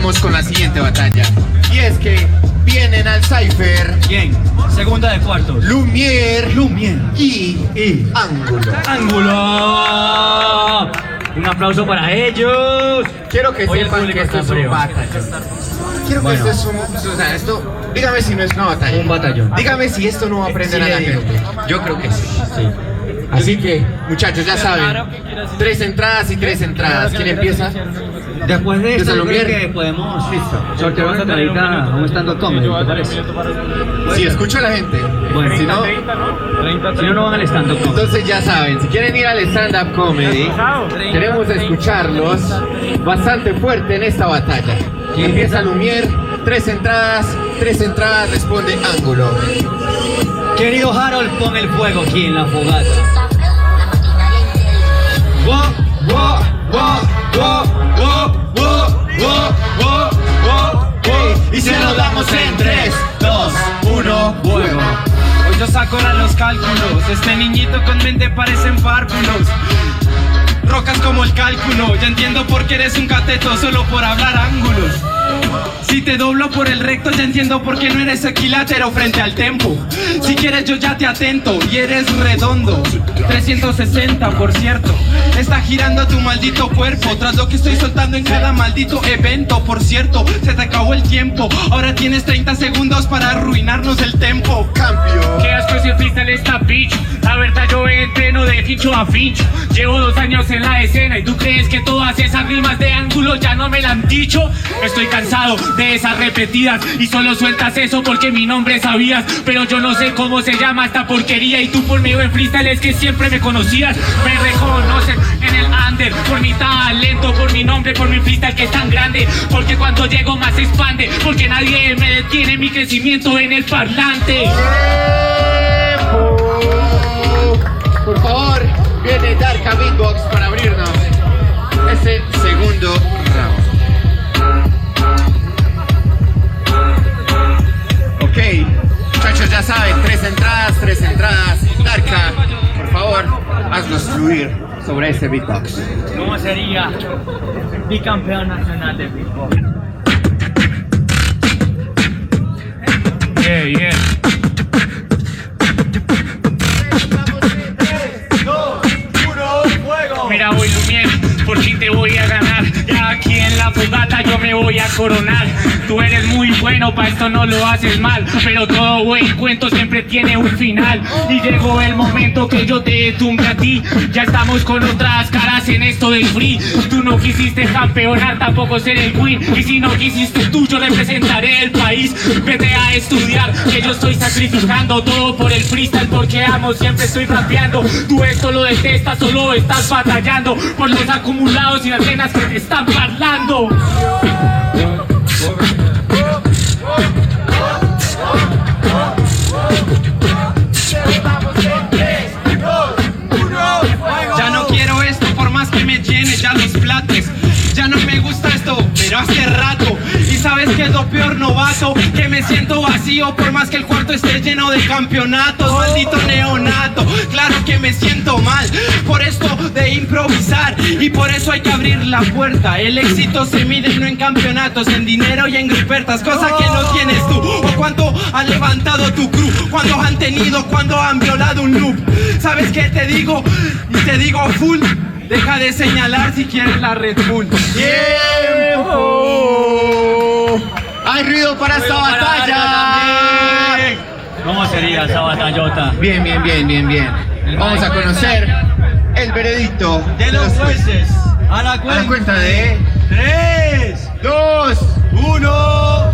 vamos con la siguiente batalla. Y es que vienen al Cypher. ¿Quién? Segunda de cuartos. Lumière y Ángulo. ¡Ángulo! Un aplauso para ellos. Quiero que Hoy el sepan público que esto está es un frío. batallón. Quiero que Bueno. esto es un... O sea, esto... Dígame si no es una batalla. Un batallón. Dígame si esto no va a aprender Sí, a la le digo. gente. Yo creo que sí. Sí. Así que, muchachos, ya saben. 3 entradas y 3 entradas. ¿Quién empieza? Después de esto, San yo creo Lumière. que podemos sortear una entradita a un stand-up comedy, ¿te parece? Si escucho a la gente. Bueno. Si no, Si no, no van al stand-up comedy. entonces ya saben. Si quieren ir al stand-up comedy, queremos escucharlos bastante fuerte en esta batalla. Empieza Lumière. 3 entradas, responde Ángulo. Querido Harold, pon el fuego aquí en la fogata. Wow, wow, wow, wow, wow, wow, wow, wow, wow, wow. Y se lo damos en 3, 2, 1, fuego. Hoy yo saco los cálculos. Este niñito con mente parecen párvulos. Rocas como el cálculo. Ya entiendo por qué eres un cateto solo por hablar ángulos. Si te doblo por el recto ya entiendo por qué no eres equilátero frente al tempo. Si quieres yo ya te atento y eres redondo. 360 por cierto. Está girando tu maldito cuerpo tras lo que estoy soltando en cada maldito evento. Por cierto, se te acabó el tiempo. Ahora tienes 30 segundos para arruinarnos el tempo. cambio. Qué asco ese freestyle esta bitch. La verdad yo entreno de fincho a fincho. Llevo 2 años en la escena y tú crees que todas esas rimas de Ángulo ya no me la han dicho. Estoy cansado de esas repetidas y solo sueltas eso porque mi nombre sabías. Pero yo no sé cómo se llama esta porquería y tú por medio de freestyle es que siempre me conocías. Me reconocen en el under por mi talento, por mi nombre, por mi freestyle que es tan grande. Porque cuando llego más se expande, porque nadie me detiene mi crecimiento en el parlante. Por favor, viene Darka Beatbox para abrirnos este segundo round. Ok, muchachos, ya saben, 3 entradas. Darka, por favor, haznos fluir sobre este beatbox. ¿Cómo sería bicampeón nacional de beatbox? Yeah. Mira, voy Lumière, por si te voy a ganar. Ya aquí en la fogata yo me voy a coronar. Tú eres muy bueno, pa' esto no lo haces mal. Pero todo buen cuento siempre tiene un final. Y llegó el momento que yo te tumbe a ti. Ya estamos con otras caras en esto del free. Tú no quisiste campeonar, tampoco ser el queen. Y si no quisiste tú, yo representaré el país. Vete a estudiar, que yo estoy sacrificando todo por el freestyle. Porque amo, siempre estoy rapeando. Tú esto lo detestas, solo estás batallando por los acumulados y las venas que te están parlando. Ya no quiero esto por más que me llene ya los platos. Ya no me gusta esto, pero hace rato. Y sabes que es lo peor, novato, que me siento vacío por más que el cuarto esté lleno de campeonatos. Maldito neonato, claro que me siento mal por esto de improvisar. Y por eso hay que abrir la puerta. El éxito se mide no en campeonatos, en dinero y en grupertas, cosa que no tienes tú. O cuánto ha levantado tu crew, cuánto han tenido, cuando han violado un loop. ¿Sabes qué te digo? Y te digo full. Deja de señalar si quieres la Red Bull. ¡Tiempo! ¡Hay ruido para esta batalla! ¿Cómo sería esa batallota? Bien. Vamos a conocer el veredicto De los jueces, a la A la cuenta de 3, 2, 1.